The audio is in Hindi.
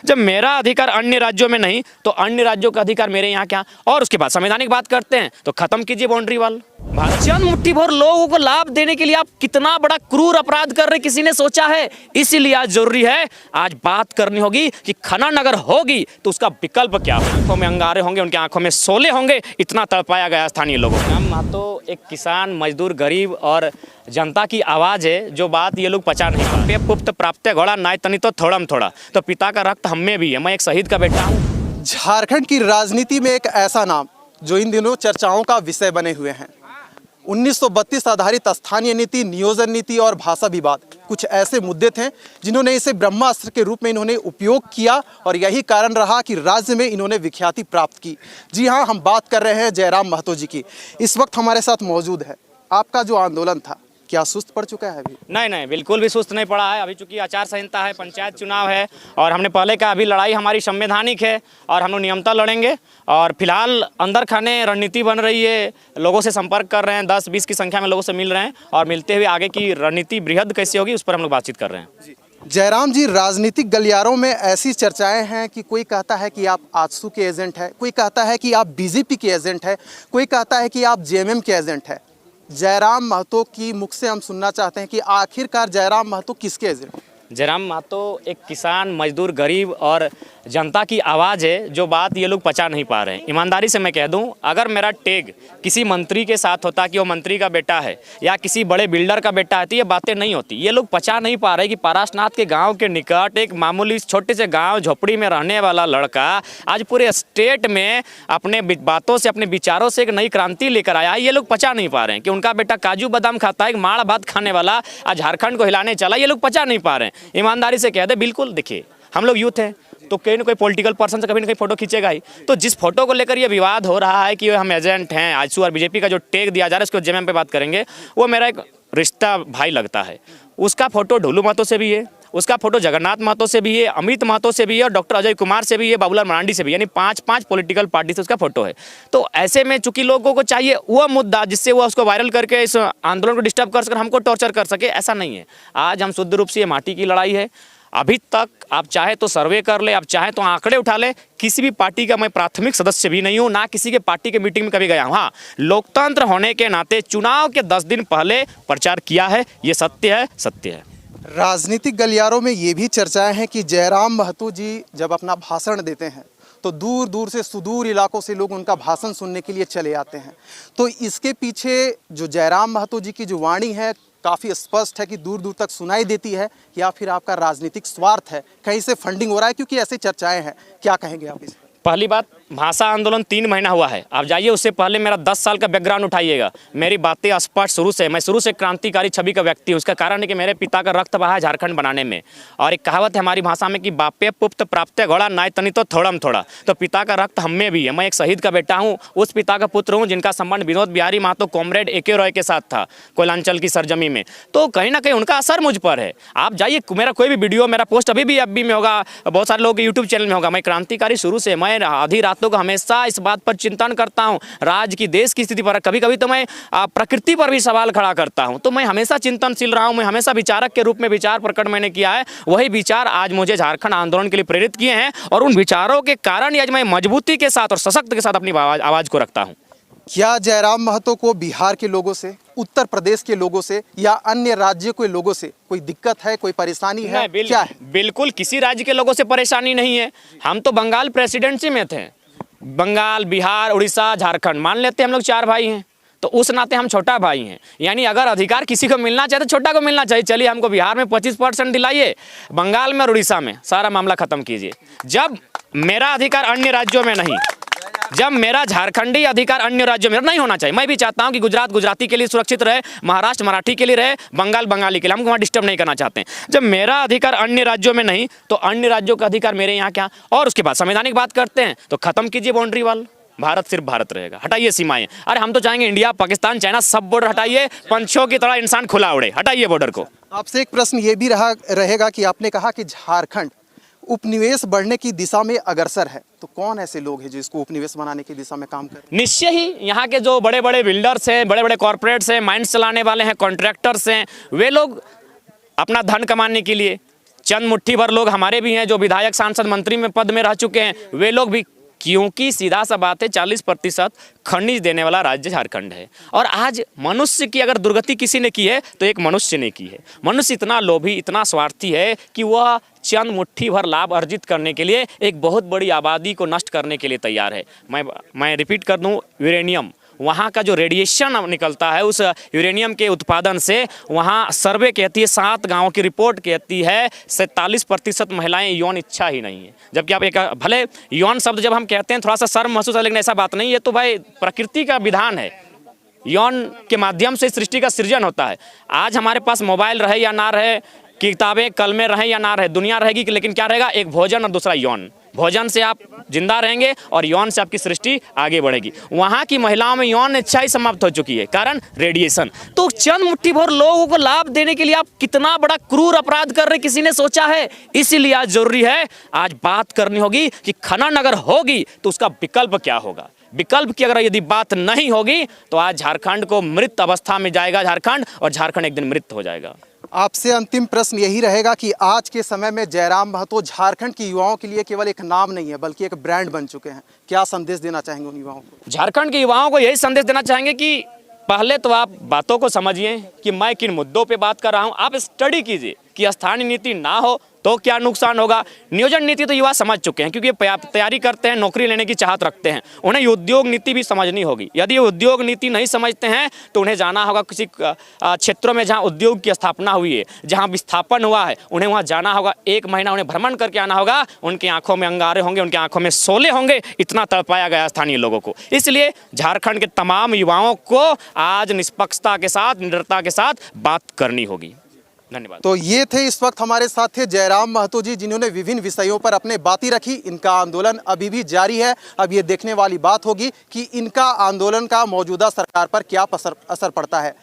जब मेरा अधिकार अन्य राज्यों में नहीं तो अन्य राज्यों का अधिकार मेरे यहाँ क्या। और उसके बाद संवैधानिक बात करते हैं तो खत्म कीजिए बाउंड्री वाल। चंद मुट्ठी भर लोगों को लाभ देने के लिए आप कितना बड़ा क्रूर अपराध कर रहे, किसी ने सोचा है? इसीलिए आज जरूरी है, आज बात करनी होगी कि खनन अगर होगी तो उसका विकल्प क्या हो। आंखों में अंगारे होंगे, उनकी आंखों में शोले होंगे, इतना तड़पाया गया स्थानीय लोगों को। हम तो एक किसान, मजदूर, गरीब और जनता की आवाज़ है, जो बात ये लोग पचा नहीं पाते। पुप्त प्राप्त घोड़ा नाय तनी तो थोड़म थोड़ा, तो पिता का रक्त हम में भी है। मैं एक शहीद का बेटा हूँ। झारखंड की राजनीति में एक ऐसा नाम जो इन दिनों चर्चाओं का विषय बने हुए हैं। 1932 आधारित स्थानीय नीति, नियोजन नीति और भाषा विवाद कुछ ऐसे मुद्दे थे जिन्होंने इसे ब्रह्मास्त्र के रूप में इन्होंने उपयोग किया और यही कारण रहा कि राज्य में इन्होंने विख्याति प्राप्त की। जी हाँ, हम बात कर रहे हैं जयराम महतो जी की। इस वक्त हमारे साथ मौजूद है। आपका जो आंदोलन था क्या सुस्त पड़ चुका है अभी? नहीं, बिल्कुल भी सुस्त नहीं पड़ा है। अभी चूंकि आचार संहिता है, पंचायत चुनाव है और हमने पहले कहा अभी लड़ाई हमारी संवैधानिक है और हम लोग नियमता लड़ेंगे। और फिलहाल अंदर खाने रणनीति बन रही है, लोगों से संपर्क कर रहे हैं, 10-20 की संख्या में लोगों से मिल रहे हैं और मिलते हुए आगे की रणनीति बृहद कैसी होगी उस पर हम लोग बातचीत कर रहे हैं। जयराम जी, राजनीतिक गलियारों में ऐसी चर्चाएं हैं कि कोई कहता है कि आप आजसू के एजेंट हैं, कोई कहता है कि आप बीजेपी के एजेंट हैं, कोई कहता है कि आप जेएमएम के एजेंट हैं। जयराम महतो की मुख से हम सुनना चाहते हैं कि आखिरकार जयराम महतो किसके एजेंट? जयराम महतो एक किसान, मजदूर, गरीब और जनता की आवाज़ है, जो बात ये लोग पचा नहीं पा रहे हैं। ईमानदारी से मैं कह दूं, अगर मेरा टैग किसी मंत्री के साथ होता कि वो मंत्री का बेटा है या किसी बड़े बिल्डर का बेटा है तो ये बातें नहीं होती। ये लोग पचा नहीं पा रहे कि पारासनाथ के गांव के निकट एक मामूली छोटे से गांव झोपड़ी में रहने वाला लड़का आज पूरे स्टेट में अपने बातों से, अपने विचारों से एक नई क्रांति लेकर आया है। ये लोग पचा नहीं पा रहे हैं कि उनका बेटा काजू बादाम खाता है, एक माड़ भात खाने वाला आज झारखंड को हिलाने चला। ये लोग पचा नहीं पा रहे हैं। ईमानदारी से कह दे, बिल्कुल देखिए, हम लोग यूथ हैं तो कोई ना कोई पॉलिटिकल पर्सन से कभी ना कहीं फोटो खींचेगा ही। तो जिस फोटो को लेकर ये विवाद हो रहा है कि हम एजेंट हैं, आजसू और बीजेपी का जो टैग दिया जा रहा है उसको जेएमएम पे बात करेंगे, वो मेरा एक रिश्ता भाई लगता है। उसका फोटो ढोलू महतो से भी है, उसका फोटो जगन्नाथ महतो से भी है, अमित महतो से भी है और डॉक्टर अजय कुमार से भी है, बाबूलाल मरांडी से भी, यानी 5 पॉलिटिकल पार्टी से उसका फोटो है। तो ऐसे में चूंकि लोगों को चाहिए वह मुद्दा जिससे वो उसको वायरल करके इस आंदोलन को डिस्टर्ब कर सके, हमको टॉर्चर कर सके, ऐसा नहीं है। आज हम शुद्ध रूप से ये माटी की लड़ाई है। अभी तक आप चाहे तो सर्वे कर ले, आप चाहे तो आंकड़े उठा ले, किसी भी पार्टी का मैं प्राथमिक सदस्य भी नहीं हूं, ना किसी के पार्टी के मीटिंग में कभी गया हूं। हाँ, लोकतंत्र होने के नाते चुनाव के 10 दिन पहले प्रचार किया है, ये सत्य है। राजनीतिक गलियारों में ये भी चर्चाएं हैं कि जयराम महतो जी जब अपना भाषण देते हैं तो दूर दूर से, सुदूर इलाकों से लोग उनका भाषण सुनने के लिए चले आते हैं। तो इसके पीछे जो जयराम महतो जी की जो वाणी है काफ़ी स्पष्ट है कि दूर दूर तक सुनाई देती है, या फिर आपका राजनीतिक स्वार्थ है, कहीं से फंडिंग हो रहा है? क्योंकि ऐसी चर्चाएं हैं, क्या कहेंगे आप इस पर? पहली बात, भाषा आंदोलन 3 महीना हुआ है, आप जाइए उससे पहले मेरा 10 साल का बैकग्राउंड उठाइएगा। मेरी बातें स्पष्ट शुरू से, मैं शुरू से क्रांतिकारी छवि का व्यक्ति हूँ। उसका कारण है कि मेरे पिता का रक्त बहा है झारखंड बनाने में। और एक कहावत है हमारी भाषा में कि बापे पुप्त प्राप्त घोड़ा नाय तनी तो थोड़म थोड़ा, तो पिता का रक्त हम में भी है। मैं एक शहीद का बेटा हूँ, उस पिता का पुत्र हूँ जिनका संबंध विनोद बिहारी महतो कॉमरेड AK रॉय के साथ था कोयलांचल की सरजमी में। तो कहीं ना कहीं उनका असर मुझ पर है। आप जाइए, मेरा कोई भी वीडियो, मेरा पोस्ट अभी भी FB में होगा, बहुत सारे लोगों के यूट्यूब चैनल में होगा। मैं क्रांतिकारी शुरू से, मैं आधी रातों हमेशा इस बात पर चिंतन करता हूं, राज्य की, देश की स्थिति पर, कभी कभी तो मैं प्रकृति पर भी सवाल खड़ा करता हूं। तो मैं हमेशा चिंतनशील रहा हूं, मैं हमेशा विचारक के रूप में विचार प्रकट मैंने किया है। वही विचार आज मुझे झारखंड आंदोलन के लिए प्रेरित किए हैं और उन विचारों के कारण आज मैं मजबूती के साथ और सशक्त के साथ अपनी आवाज को रखता हूं। क्या जयराम महतो को बिहार के लोगों से, उत्तर प्रदेश के लोगों से या अन्य राज्यों के लोगों से कोई दिक्कत है, कोई परेशानी है? क्या है? बिल्कुल किसी राज्य के लोगों से परेशानी नहीं है। हम तो बंगाल प्रेसिडेंसी में थे, बंगाल, बिहार, उड़ीसा, झारखंड, मान लेते हैं हम लोग 4 भाई हैं, तो उस नाते हम छोटा भाई हैं। यानी अगर अधिकार किसी को मिलना चाहिए तो छोटा को मिलना चाहिए। चलिए, हमको बिहार में 25% दिलाइए, बंगाल में और उड़ीसा में, सारा मामला खत्म कीजिए। जब मेरा अधिकार अन्य राज्यों में नहीं, जब मेरा झारखंडी अधिकार अन्य राज्यों में नहीं होना चाहिए। मैं भी चाहता हूं कि गुजरात गुजराती के लिए सुरक्षित रहे, महाराष्ट्र मराठी के लिए रहे, बंगाल बंगाली के लिए, हमको वहां डिस्टर्ब नहीं करना चाहते हैं। जब मेरा अधिकार अन्य राज्यों में नहीं तो अन्य राज्यों का अधिकार मेरे यहाँ क्या। और उसके बाद संवैधानिक बात करते हैं तो खत्म कीजिए बाउंड्री वाल। भारत सिर्फ भारत रहेगा, हटाइए सीमाएं। अरे हम तो चाहेंगे इंडिया, पाकिस्तान, चाइना, सब बॉर्डर हटाइए, पंछियों की तरह इंसान खुला उड़े, हटाइए बॉर्डर को। आपसे एक प्रश्न ये भी रहेगा कि आपने कहा कि झारखंड उपनिवेश बढ़ने की दिशा में अग्रसर है, तो कौन ऐसे लोग हैं जो इसको उपनिवेश बनाने की दिशा में काम करें? निश्चय ही यहाँ के जो बड़े बड़े बिल्डर्स हैं, बड़े बड़े कॉर्पोरेट्स हैं, माइंस चलाने वाले हैं, कॉन्ट्रैक्टर्स हैं, वे लोग अपना धन कमाने के लिए चंद मुट्ठी भर लोग हमारे भी हैं जो विधायक, सांसद, मंत्री में पद में रह चुके हैं, वे लोग भी, क्योंकि सीधा सा बात है 40% खनिज देने वाला राज्य झारखंड है। और आज मनुष्य की अगर दुर्गति किसी ने की है तो एक मनुष्य ने की है। मनुष्य इतना लोभी, इतना स्वार्थी है कि वह चंद मुट्ठी भर लाभ अर्जित करने के लिए एक बहुत बड़ी आबादी को नष्ट करने के लिए तैयार है। मैं रिपीट कर दूं, यूरेनियम, वहाँ का जो रेडिएशन निकलता है, उस यूरेनियम के उत्पादन से वहाँ सर्वे कहती है, 7 गांवों की रिपोर्ट कहती है 47% महिलाएं यौन इच्छा ही नहीं है। जबकि आप एक, भले यौन शब्द जब हम कहते हैं थोड़ा सा शर्म महसूस है, लेकिन ऐसा बात नहीं है, तो भाई प्रकृति का विधान है। यौन के माध्यम से सृष्टि का सृजन होता है। आज हमारे पास मोबाइल रहे या ना रहे, किताबें कलमें रहें या ना रहे, दुनिया रहेगी, लेकिन क्या रहेगा? एक भोजन और दूसरा यौन। भोजन से आप जिंदा रहेंगे और यौन से आपकी सृष्टि आगे बढ़ेगी। वहाँ की महिलाओं में यौन इच्छा ही समाप्त हो चुकी है, कारण रेडिएशन। तो चंद मुट्ठी भर लोगों को लाभ देने के लिए आप कितना बड़ा क्रूर अपराध कर रहे, किसी ने सोचा है? इसीलिए आज जरूरी है, आज बात करनी होगी कि खनन अगर होगी तो उसका विकल्प क्या होगा। विकल्प की अगर यदि बात नहीं होगी तो आज झारखंड को मृत अवस्था में जाएगा झारखंड, और झारखंड एक दिन मृत हो जाएगा। आपसे अंतिम प्रश्न यही रहेगा कि आज के समय में जयराम महतो झारखंड की युवाओं के लिए केवल एक नाम नहीं है बल्कि एक ब्रांड बन चुके हैं। क्या संदेश देना चाहेंगे उन युवाओं को? झारखंड के युवाओं को यही संदेश देना चाहेंगे कि पहले तो आप बातों को समझिए कि मैं किन मुद्दों पे बात कर रहा हूँ। आप स्टडी कीजिए कि स्थानीय नीति ना हो तो क्या नुकसान होगा। नियोजन नीति तो युवा समझ चुके हैं, क्योंकि तैयारी करते हैं, नौकरी लेने की चाहत रखते हैं। उन्हें उद्योग नीति भी समझनी होगी। यदि उद्योग नीति नहीं समझते हैं तो उन्हें जाना होगा किसी क्षेत्रों में जहां उद्योग की स्थापना हुई है, जहां विस्थापन हुआ है, उन्हें वहां जाना होगा। 1 महीना उन्हें भ्रमण करके आना होगा। उनकी आंखों में अंगारे होंगे, उनकी आंखों में शोले होंगे। इतना तड़पाया गया स्थानीय लोगों को। इसलिए झारखंड के तमाम युवाओं को आज निष्पक्षता के साथ, निडरता के साथ बात करनी होगी। धन्यवाद। तो ये थे इस वक्त हमारे साथ थे जयराम महतो जी, जिन्होंने विभिन्न विषयों पर अपने बातें रखी। इनका आंदोलन अभी भी जारी है। अब ये देखने वाली बात होगी कि इनका आंदोलन का मौजूदा सरकार पर क्या असर पड़ता है।